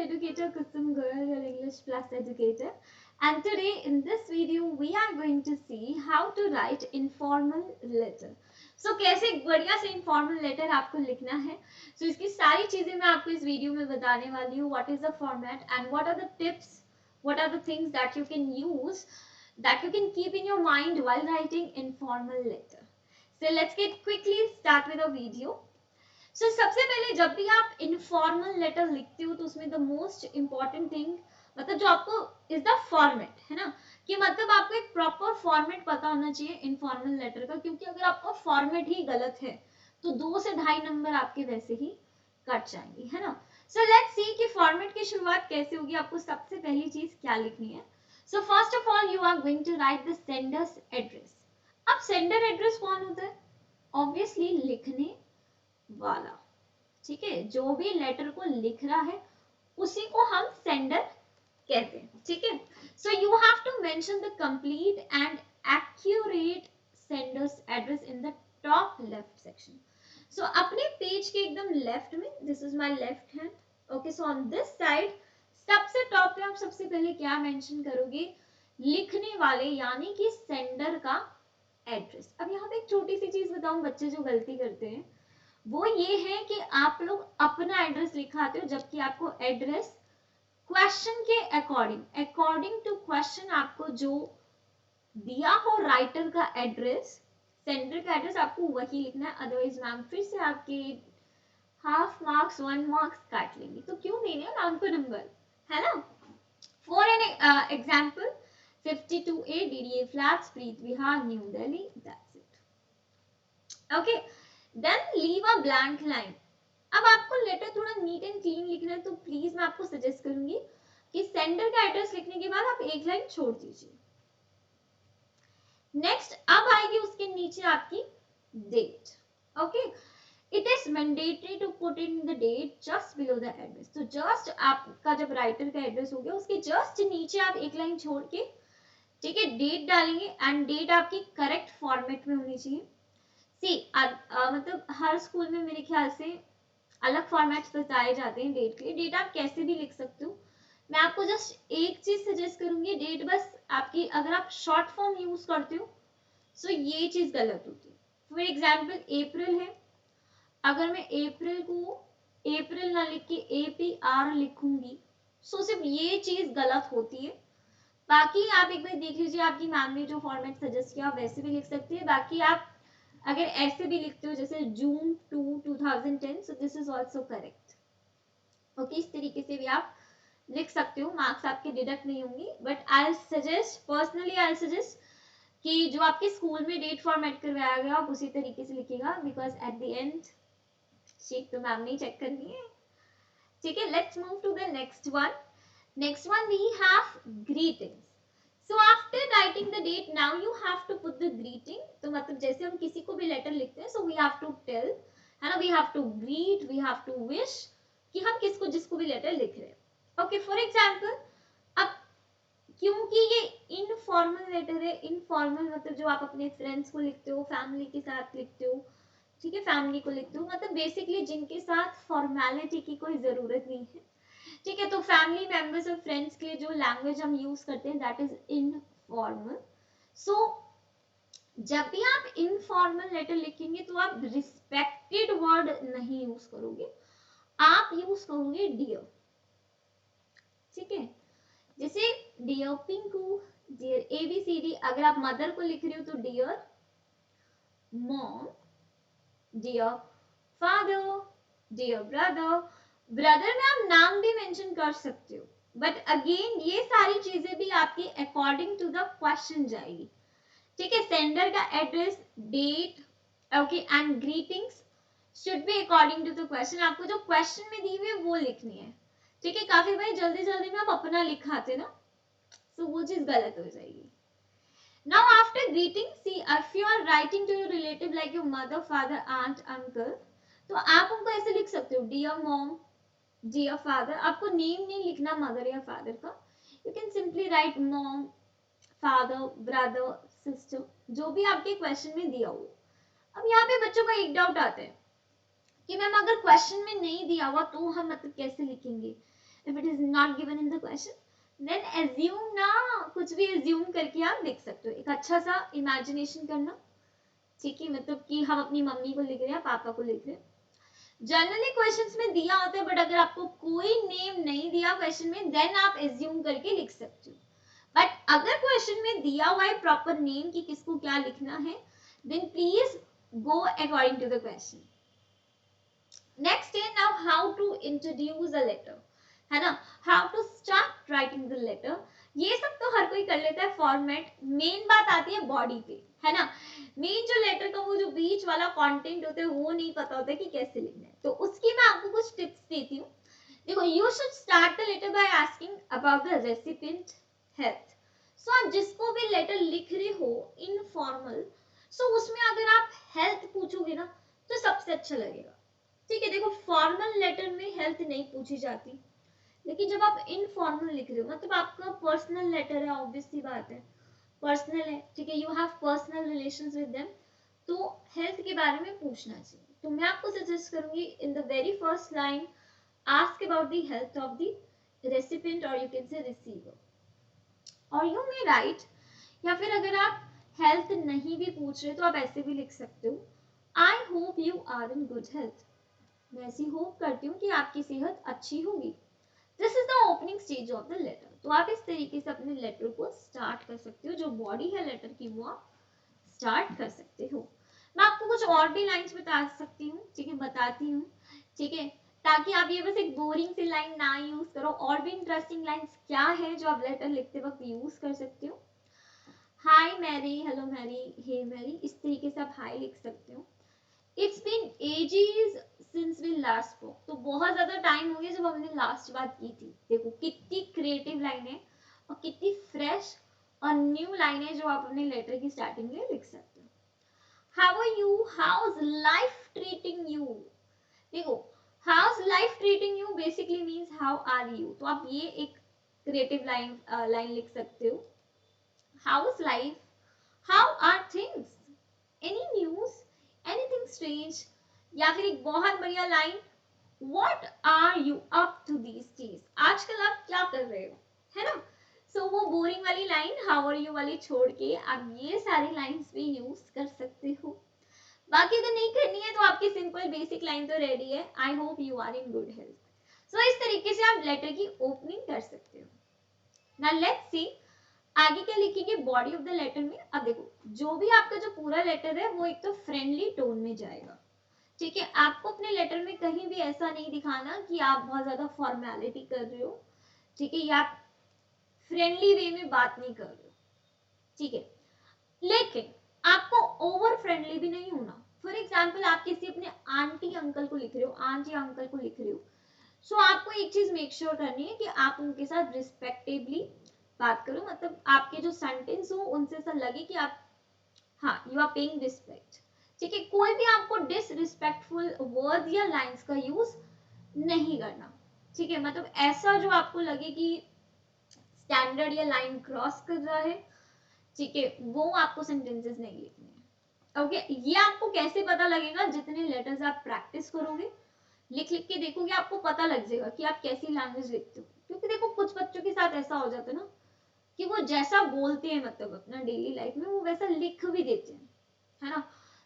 educator Kusum Goyal, your English Plus educator. And today in this video we are going to see how to write informal letter. So कैसे बढ़िया से informal letter आपको लिखना है. So इसकी सारी चीजें मैं आपको इस वीडियो में बताने वाली हूँ. What is the format and what are the tips, what are the things that you can use, that you can keep in your mind while writing informal letter. So let's get quickly start with the video. So सबसे पहले जब भी आप informal letter लिखते हो तो उसमें the most important thing मतलब जो आपको इज द फॉर्मेट है ना, कि मतलब आपको एक प्रॉपर फॉर्मेट पता होना चाहिए इनफॉर्मल लेटर का, क्योंकि अगर आपका फॉर्मेट ही गलत है तो 2 से 2.5 नंबर आपके वैसे ही कट जाएंगे, है ना. सो लेट्स सी कि फॉर्मेट की शुरुआत कैसे होगी. आपको सबसे पहली चीज क्या लिखनी है. So first of all you are going to write the sender's address. अब सेंडर एड्रेस कौन होता है? ऑब्वियसली लिखने वाला, ठीक है. जो भी लेटर को लिख रहा है उसी को हम सेंडर कहते हैं, ठीक है. So you have to mention the complete and accurate sender's address in the top left section. So अपने पेज के एकदम लेफ्ट में, this is my left hand, okay. So on this side सबसे टॉप पे आप सबसे पहले क्या मेंशन करोगे? लिखने वाले यानी कि सेंडर का एड्रेस. अब यहाँ पे एक छोटी सी चीज बताऊं, बच्चे जो गलती करते हैं वो ये है कि आप लोग अपना एड्रेस लिखाते हो, जबकि आपको एड्रेस क्वेश्चन के अकॉर्डिंग टू क्वेश्चन आपको जो दिया हो राइटर का एड्रेस, सेंडर का एड्रेस, आपको वही लिखना है. अदरवाइज मैम फिर से आपके हाफ मार्क्स 1 मार्क्स काट लेंगे. तो क्यों देने हैं मैम को नंबर, है ना. For an example 52A DDA Flats, Preet Vihar, New Delhi. That's it. Okay. Then leave a blank line. अब आपको लेटर थोड़ा नीट एंड क्लीन लिखना है तो प्लीज मैं आपको सजेस्ट करूंगी कि सेंडर का एड्रेस लिखने के बाद आप एक लाइन छोड़ दीजिए. नेक्स्ट अब आएगी उसके नीचे आपकी date. Okay. It is mandatory to put in the date just below the address. तो जस्ट आपका जब राइटर का एड्रेस हो गया उसके जस्ट नीचे आप एक लाइन छोड़ के, ठीक है, डेट डालेंगे. एंड डेट आपकी करेक्ट फॉर्मेट में होनी चाहिए. मतलब हर स्कूल में मेरे ख्याल से अलग फॉर्मेट्स बताए जाते हैं डेट के लिए. डेट आप कैसे भी लिख सकते हो. मैं आपको जस्ट एक चीज सजेस्ट करूंगी, डेट बस आपकी अगर आप शॉर्ट फॉर्म यूज करते हो सो ये चीज गलत होती है. फॉर एग्जाम्पल अप्रैल है, अगर मैं अप्रैल को अप्रैल ना लिख के APR लिखूंगी सो सिर्फ ये चीज गलत होती है. बाकी आप एक बार देख लीजिए, आपकी मैम ने जो फॉर्मेट सजेस्ट किया आप वैसे भी लिख सकते हैं. बाकी आप अगर ऐसे भी लिखते हो जैसे जून 2 2010, so this is also correct. Okay, इस तरीके से भी आप लिख सकते हो. मार्क्स आपके डिडक्ट नहीं होंगे. But I suggest, personally I suggest कि जो आपके स्कूल में डेट फॉर्मेट करवाया गया आप उसी तरीके से लिखिएगा, because at the end sheet तो मैम ने चेक करनी है, ठीक है. Let's move to the next one. Next one we have greetings. So after writing the date, now you have to put the greeting. तो मतलब जैसे हम किसी को भी लेटर लिखते हैं, so we have to tell, है ना, we have to greet, we have to wish कि हम किसको जिसको भी लेटर लिख रहे हैं. Okay, for example, अब क्योंकि ये इनफॉर्मल लेटर है, इनफॉर्मल मतलब जो आप अपने फ्रेंड्स को लिखते हो, फैमिली के साथ लिखते हो, ठीक है, फैमिली को लिखते हो, मतलब बेसिकली जिनके साथ फॉर्मेलिटी की कोई जरूरत नहीं है, ठीक है. तो फैमिली मेंबर्स और फ्रेंड्स के लिए जो लैंग्वेज हम यूज करते हैं दैट इज इनफॉर्मल. सो जब भी आप इनफॉर्मल लेटर लिखेंगे तो आप रिस्पेक्टेड वर्ड नहीं यूज करोगे, आप यूज करोगे डियर, ठीक है. जैसे डियर पिंकू, डियर ABCD. अगर आप मदर को लिख रहे हो तो dear mom, dear father, dear brother. Brother में आप नाम भी मेंशन कर सकते हो, बट अगेन ये सारी चीजें भी आपकी अकॉर्डिंग टू द क्वेश्चन जाएगी, ठीक है. सेंडर का address, date, okay, and greetings should be according to the question. आपको जो क्वेश्चन में दी हुई है वो लिखनी है, ठीक है. काफी भाई जल्दी जल्दी में आप अपना लिखाते ना, तो वो चीज गलत हो जाएगी. Now after greeting, see if you are writing to your relative like your mother, father, aunt, uncle, तो आप उनको ऐसे लिख सकते हो डियर मॉम, डियर फादर. आपको नेम नहीं लिखना मदर या फादर का. You can simply write mom, father, brother, sister, जो भी आपके क्वेश्चन में दिया हो. अब यहाँ पे बच्चों का एक डाउट आता है कि मैम अगर क्वेश्चन में नहीं दिया हुआ तो हम मतलब कैसे लिखेंगे. If it is not given in the question then assume ना, कुछ भी एज्यूम करके आप लिख सकते हो। एक अच्छा सा इमेजिनेशन करना, ठीक है, मतलब कि हम अपनी मम्मी को लिख रहे हैं, पापा को लिख रहे हैं। जनरली क्वेश्चंस में दिया होता है, बट अगर आपको कोई नेम नहीं दिया क्वेश्चन में देन आप एज्यूम करके लिख सकते हो। बट अगर क्वेश्चन में दिया हुआ है प्रॉपर नेम कि किसको क्या लिखना है, then please go according to the question. Next है now how to introduce a letter, है ना, how to start writing the letter. ये सब तो हर कोई कर लेता है फॉर्मेट, मेन बात आती है बॉडी पे, है ना। मेन जो लेटर का वो जो बीच वाला कंटेंट होता है वो नहीं पता होता है कि कैसे लिखना है, तो उसकी मैं आपको कुछ टिप्स देती हूँ। देखो, you should start the letter by asking about the recipient health. So आप जिसको भी लेटर लिख रहे हो इनफॉर्मल, सो उसमें अगर आप हेल्थ पूछोगे ना तो सबसे अच्छा लगेगा, ठीक है। देखो, फॉर्मल लेटर में हेल्थ नहीं पूछी जाती, लेकिन जब आप इनफॉर्मल लिख रहे हो मतलब आपका पर्सनल लेटर है, ऑब्वियस सी बात है, पर्सनल है, ठीक है, you have personal relations with them, तो हेल्थ के बारे में पूछना चाहिए। तो मैं आपको सजेस्ट करूंगी in the very first line ask about the health of the recipient और यू कैन से रिसीवर, और यू मे राइट, या फिर अगर आप हेल्थ नहीं भी पूछ रहे तो आप ऐसे भी लिख सकते हो, I hope you are in good health. मैं ऐसी होप करती हूँ कि आपकी सेहत अच्छी होगी। This is the opening stage of the letter. तो आप इस तरीके से अपने लेटर को स्टार्ट कर सकते हो, जो बॉडी है लेटर की वो आप स्टार्ट कर सकते हो। मैं आपको कुछ और भी लाइंस बता सकती हूँ, ठीक है, बताती हूँ, ठीक है, ताकि आप ये बस एक बोरिंग सी लाइन ना यूज करो। और भी इंटरेस्टिंग लाइंस क्या है जो आप लेटर लिखते वक्त यूज कर सकते हो। Hi Mary, hello Mary, hey Mary, इस तरीके से आप हाय लिख सकते हो। It's been ages since we last spoke, तो बहुत ज्यादा टाइम हो गया जब हमने लास्ट बात की थी। देखो कितनी क्रिएटिव लाइन है और कितनी फ्रेश और न्यू लाइन है जो आप अपने लेटर की स्टार्टिंग में लिख सकते हो। How are you, how is life treating you. देखो, how is life treating you basically means how are you, तो आप ये एक क्रिएटिव लाइन लिख सकते हो। How is life, how are things, any news, anything strange, या फिर एक बहुत बढ़िया line, what are you up to these days, आजकल आप क्या कर रहे हो, है ना। सो वो बोरिंग वाली लाइन हाउ आर यू वाली छोड़ के आप ये सारी लाइंस भी यूज कर सकते हो। बाकी अगर नहीं करनी है तो आपकी सिंपल बेसिक लाइन तो रेडी है, I hope you are in good health. So इस तरीके से आप लेटर की ओपनिंग कर सकते हो। नाउ लेट्स सी आगे क्या लिखेंगे बॉडी ऑफ द लेटर में। अब देखो, जो भी आपका जो पूरा लेटर है वो एक तो फ्रेंडली टोन में जाएगा, ठीक है। आपको अपने लेटर में कहीं भी ऐसा नहीं दिखाना कि आप बहुत ज्यादा फॉर्मेलिटी कर रहे हो, ठीक है, या फ्रेंडली वे में बात नहीं कर रहे हो, ठीक है। लेकिन आपको ओवर फ्रेंडली भी नहीं होना। फॉर एग्जाम्पल आप किसी अपने आंटी अंकल को लिख रहे हो, आंटी अंकल को लिख रहे हो, सो आपको एक चीज मेक श्योर करनी है कि आप उनके साथ रिस्पेक्टिवली बात करो, मतलब आपके जो सेंटेंस हो उनसे ऐसा लगे कि आप, हाँ, यू आर पेइंग रिस्पेक्ट, ठीक है। कोई भी आपको डिसरिस्पेक्टफुल वर्ड या लाइंस का यूज नहीं करना, ठीक है, मतलब ऐसा जो आपको लगे कि स्टैंडर्ड या लाइन क्रॉस कर रहा है, ठीक है, वो आपको सेंटेंसेस नहीं लिखने हैं। ओके, ये आपको कैसे पता लगेगा, जितने लेटर्स आप प्रैक्टिस करोगे, लिख लिख के देखोगे, आपको पता लग जाएगा कि आप कैसी लैंग्वेज लिखते हो। क्योंकि देखो कुछ बच्चों के साथ ऐसा हो जाता है ना कि वो जैसा बोलते हैं मतलब अपना डेली लाइफ में वो वैसा लिख भी देते हैं, है ना।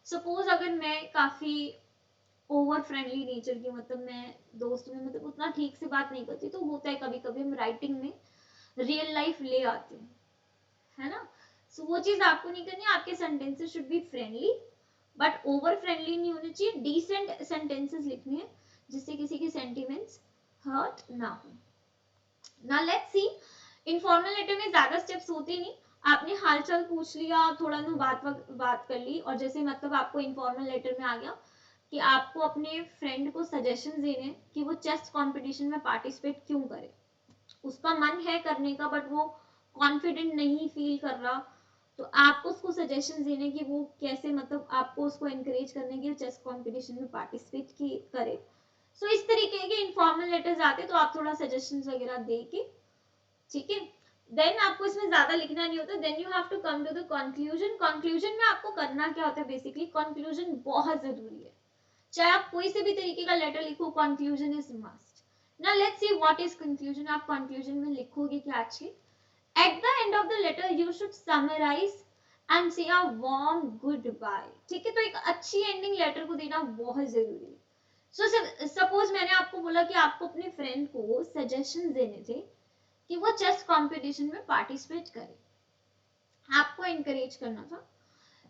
सपोज अगर मैं काफी ओवर फ्रेंडली नेचर की, मतलब मैं दोस्त में मतलब उतना ठीक से बात नहीं करती, तो होता है कभी कभी हम राइटिंग में रियल लाइफ ले आते हैं, है ना। सो वो चीज आपको नहीं करनी है, आपके sentences should be friendly but over friendly नहीं होने चाहिए, डिसेंट सेंटेंसेस लिखने हैं जिससे किसी के सेंटिमेंट्स हर्ट ना हो। Now let's see, informal letter में ज्यादा स्टेप्स होते नहीं, आपने हालचाल पूछ लिया, थोड़ा नु बात कर ली, और जैसे मतलब आपको इनफॉर्मल लेटर में आ गया कि आपको अपने फ्रेंड को सजेशन देने कि वो चेस कंपटीशन में पार्टिसिपेट क्यों करे, उसका मन है करने का बट वो कॉन्फिडेंट नहीं फील कर रहा, तो आपको उसको सजेशन देने की वो कैसे, मतलब आपको उसको एनकरेज करने की चेस कंपटीशन में पार्टिसिपेट की करे। सो इस तरीके के इनफॉर्मल लेटर्स आते तो आप थोड़ा सजेशंस वगैरह दे के, ठीक है, देन आपको इसमें ज्यादा लिखना नहीं होता। Then you have to come to the conclusion. Conclusion में आपको करना क्या होता है, बेसिकली कंक्लूजन बहुत जरूरी है, चाहे आप कोई से भी तरीके का लेटर लिखो, conclusion is must. Now let's see what is conclusion. आप conclusion में लिखोगे क्या actually? At the end of the letter you should summarize and say a warm goodbye. ठीक है, तो एक अच्छी ending letter को देना बहुत जरूरी है. So suppose मैंने आपको बोला कि आपको अपने friend को suggestions देने थे कि वो chess competition में participate करे, आपको encourage करना था.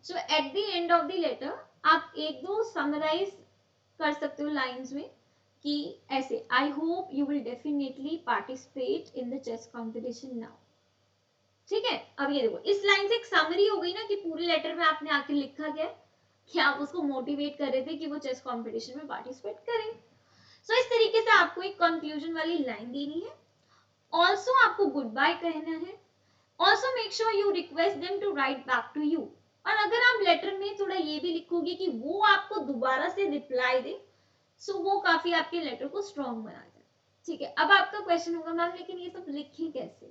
So at the end of the letter आप एक दो summarize कर सकते हो lines में कि ऐसे I hope you will definitely participate in the chess competition now. ठीक है, अब ये देखो इस लाइन से एक समरी हो गई ना कि पूरे लेटर में आपने आके लिखा गया कि आप उसको मोटिवेट कर रहे थे कि वो चेस कॉम्पिटिशन में पार्टिसिपेट करें. सो इस तरीके से आपको एक कंक्लूजन वाली लाइन देनी है. ऑल्सो आपको गुड बाय कहना है. Also make sure you request them to write back to you. और अगर आप लेटर में थोड़ा ये भी लिखोगे कि वो आपको दोबारा से रिप्लाई दे, सो वो काफी आपके लेटर को स्ट्रॉन्ग बना देगा. ठीक है, अब आपका क्वेश्चन होगा मैम लेकिन ये सब लिखें कैसे?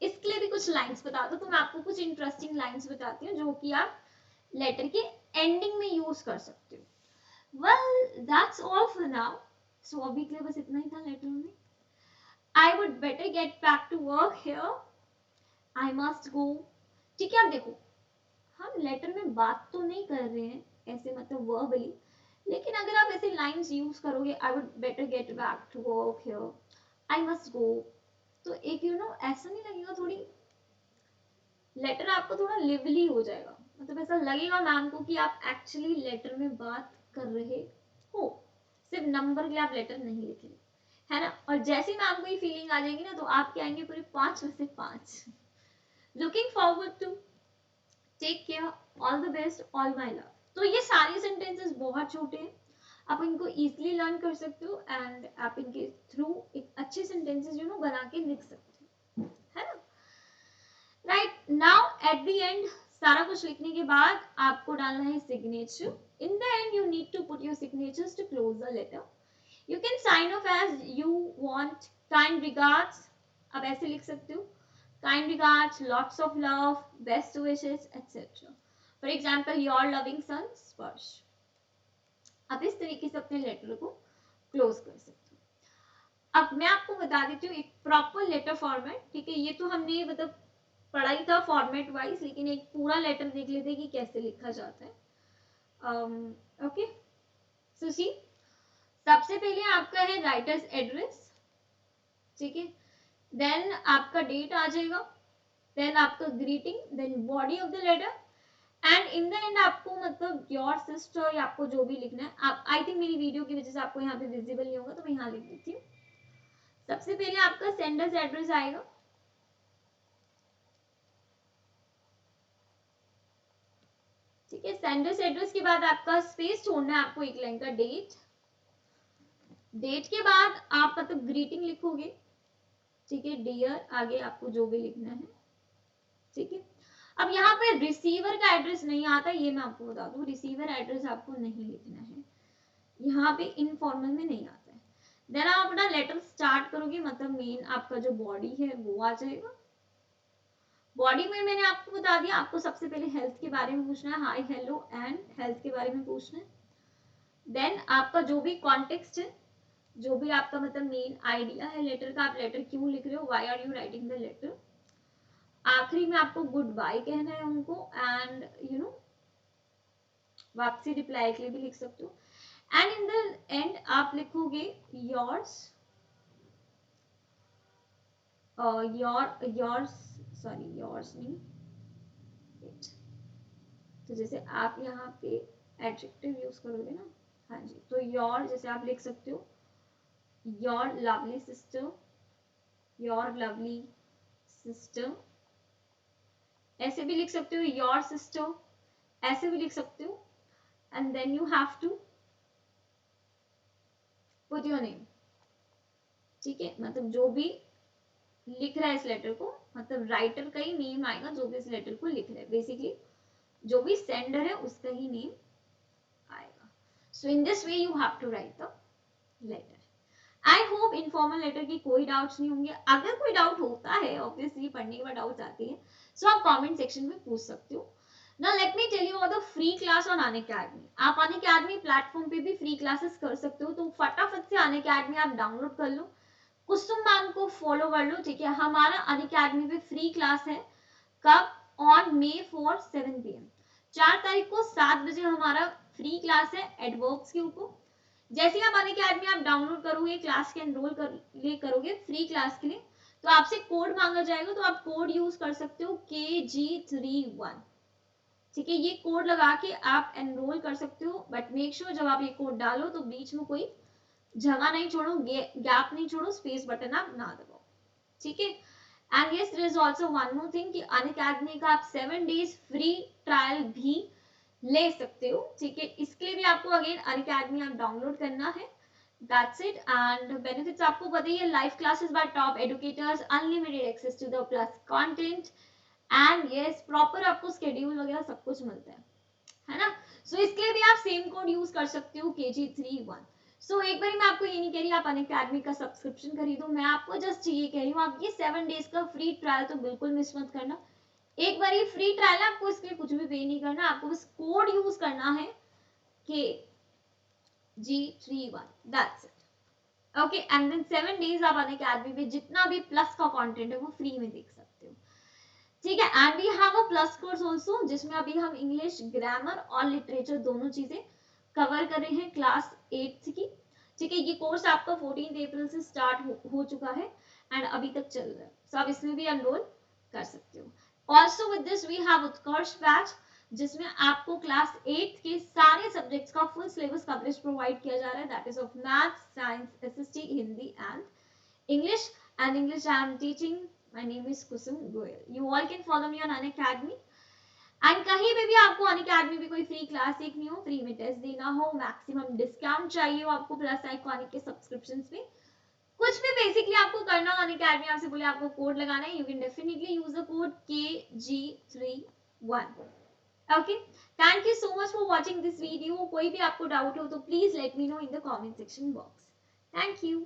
इसके लिए भी कुछ लाइंस बता दो. तो मैं आपको कुछ इंटरेस्टिंग लाइंस बताती हूँ जो कि आप लेटर के एंडिंग में यूज कर सकते हो. Well that's all for now. So अभी के लिए बस इतना ही था लेटर में. I would better get back to work here. I must go. ठीक है, अब देखो हम लेटर में बात तो नहीं कर रहे हैं ऐसे मतलब वर्बली, लेकिन अगर आप ऐसे लाइंस यूज करोगे I would better get back to work here, I must go, तो एक ऐसा नहीं लगेगा, थोड़ी लेटर आपको थोड़ा लिवली हो जाएगा. मतलब ऐसा लगेगा मैम को कि आप एक्चुअली लेटर में बात कर रहे हो, सिर्फ नंबर के लिए आप लेटर नहीं लिख रहे, है ना. और जैसे ही मैम को ये फीलिंग आ जाएगी ना तो आपके आएंगे पूरे 5 में से 5. Looking forward to. Take care. All the best. All my love. तो ये सारे सेंटेंसेस बहुत छोटे हैं, आप इनको इजीली लर्न कर सकते हो एंड आप इनके थ्रू एक अच्छे सेंटेंसेस बना के लिख सकते हो, है ना. Right now at the end सारा कुछ लिखने के बाद आपको डालना है signature. In the end you need to put your signatures to close the letter. You can sign off as you want. Kind regards आप ऐसे लिख सकते हो. Kind regards, lots of love, best wishes, etc. For example, your loving son, Sparsh. आप इस तरीके से अपने लेटर को क्लोज कर सकते हो. अब मैं आपको बता देती हूँ एक प्रॉपर लेटर फॉर्मेट. ठीक है, ये तो हमने मतलब पढ़ा ही था फॉर्मेट वाइज, लेकिन एक पूरा लेटर देख लेते हैं कि कैसे लिखा जाता है. ओके, सो सी सबसे पहले आपका है राइटर्स एड्रेस. ठीक है, देन आपका डेट आ जाएगा, देन आपका greeting, then body of the letter and in the end आपको मतलब योर सिस्टर या आपको जो भी लिखना है. आप आई थिंक मेरी वीडियो की वजह से आपको यहाँ पे विजिबल नहीं होगा तो मैं यहाँ लिख देती हूँ. सबसे पहले आपका सेंडर्स एड्रेस आएगा. ठीक है, सेंडर्स एड्रेस के बाद आपका स्पेस छोड़ना है आपको एक लाइन का डेट. डेट के बाद आप मतलब ग्रीटिंग लिखोगे. ठीक है, डियर, आगे आपको जो भी लिखना है. ठीक है, अब यहाँ पे रिसीवर का एड्रेस नहीं आता, ये मैं आपको बता दूं. रिसीवर एड्रेस आपको नहीं लिखना है, यहाँ पे इनफॉर्मल में नहीं आता है. देन आप अपना लेटर स्टार्ट करोगे, मतलब मेन आपका जो बॉडी है वो आ जाएगा. बॉडी में मैंने आपको बता दिया, आपको सबसे पहले हेल्थ के बारे में पूछना है, हाय हेलो एंड हेल्थ के बारे में पूछना है. देन आपका जो भी कॉन्टेक्स्ट है, जो भी आपका मतलब मेन आइडिया है लेटर का, आप लेटर क्यों लिख रहे हो, why are you writing the letter. आखिरी में आपको गुड बाय कहना है उनको एंड वापसी रिप्लाई के लिए भी लिख सकते हो. एंड इन द एंड आप लिखोगे योर्स योर्स नहीं. तो जैसे आप यहाँ पे एडजेक्टिव यूज करोगे ना, हाँ जी, तो योर जैसे आप लिख सकते हो your lovely sister, your lovely sister, ऐसे भी लिख सकते हो योर सिस्टर, ऐसे भी लिख सकते हो. And then you have to put your name. ठीक है, मतलब जो भी लिख रहा है इस लेटर को, मतलब राइटर का ही नेम आएगा जो भी इस लेटर को लिख रहा है. बेसिकली जो भी सेंडर है उसका ही नेम आएगा. So in this way you have to write the letter. I hope informal letter की कोई डाउट्स नहीं होंगे. अगर कोई डाउट होता है, ऑब्वियसली पढ़ने के बाद डाउट्स आती है, सो आप कमेंट सेक्शन में पूछ सकते हो. Now let me tell you about the free class on Unacademy. आप अनअकैडमी प्लेटफॉर्म पे भी फ्री क्लासेस कर सकते हो, तो फटाफट से अनअकैडमी आप डाउनलोड कर लो. कुसुम मैम को फॉलो कर लो, ठीक है। हमारा अनअकैडमी पे फ्री क्लास है, कब? ऑन May 4 7 PM, 4 तारीख को 7 बजे हमारा फ्री क्लास है एडवर्ब्स के ऊपर। जैसे ही आप अनअकैडमी आप डाउनलोड करोगे, क्लास के एनरोल करोगे फ्री क्लास के लिए, तो आपसे कोड मांगा जाएगा, तो आप कोड यूज कर सकते हो KG31, ठीक है। ये कोड लगा के आप एनरोल कर सकते हो, बट मेक श्योर जब आप ये कोड डालो तो बीच में कोई जगह नहीं छोड़ो, गैप नहीं छोड़ो, स्पेस बटन आप ना दबाओ, ठीक है। And yes, there is also one more thing कि अनअकैडमी का आप 7 डेज फ्री ट्रायल भी ले सकते हो, ठीक है। इसके लिए भी आपको अगेन अनअकैडमी आप डाउनलोड करना है, दैट्स इट। एंड बेनिफिट्स आपको पता ही है, live classes by top educators, unlimited access to the plus content, and yes proper आपको शेड्यूल वगैरह सब कुछ मिलता है ना। सो इसके लिए भी आप सेम कोड यूज कर सकते हो KG31। सो एक बार मैं आपको ये नहीं कह रही आप अनअकैडमी का सब्सक्रिप्शन खरीदो, मैं आपको जस्ट ये कह रही हूँ आप ये 7 डेज का फ्री ट्रायल तो बिल्कुल मिस मत करना। एक बार ये फ्री ट्रायल है, आपको इसके लिए कुछ भी पे नहीं करना, आपको बस कोड यूज करना है KG31, that's it. Okay, and then 7 days आप अनअकैडमी पे जितना भी प्लस का कंटेंट है वो फ्री में देख सकते हो, ठीक है। And we have a plus course also, जिसमें अभी हम इंग्लिश ग्रामर और लिटरेचर दोनों चीजें कवर कर रहे हैं क्लास 8 की, ठीक है। ये कोर्स आपका 14 अप्रैल से स्टार्ट हो चुका है एंड अभी तक चल रहा है, सो आप इसमें भी एनरोल कर सकते हो। Also with this we have Utkarsh batch, जिसमें आपको क्लास 8 के सारे सब्जेक्ट्स का फुल सिलेबस कवरेज प्रोवाइड किया जा रहा है, that is of maths, science, SST, Hindi and English, and English I am teaching. My name is Kusum Goyal. You all can follow me on Unacademy. And कहीं पे भी आपको Unacademy पे कोई फ्री क्लास सीखनी हो, फ्री में टेस्ट देना हो, मैक्सिमम डिस्काउंट चाहिए हो आपको प्लस आइकॉनिक के सब्सक्रिप्शंस पे, कुछ भी बेसिकली आपको करना हो, अनअकैडमी आपसे बोले आपको कोड लगाना है, you can definitely use the code KG31। Okay, thank you so much for watching this video. कोई भी आपको डाउट हो तो please let me know in the comment section box. Thank you.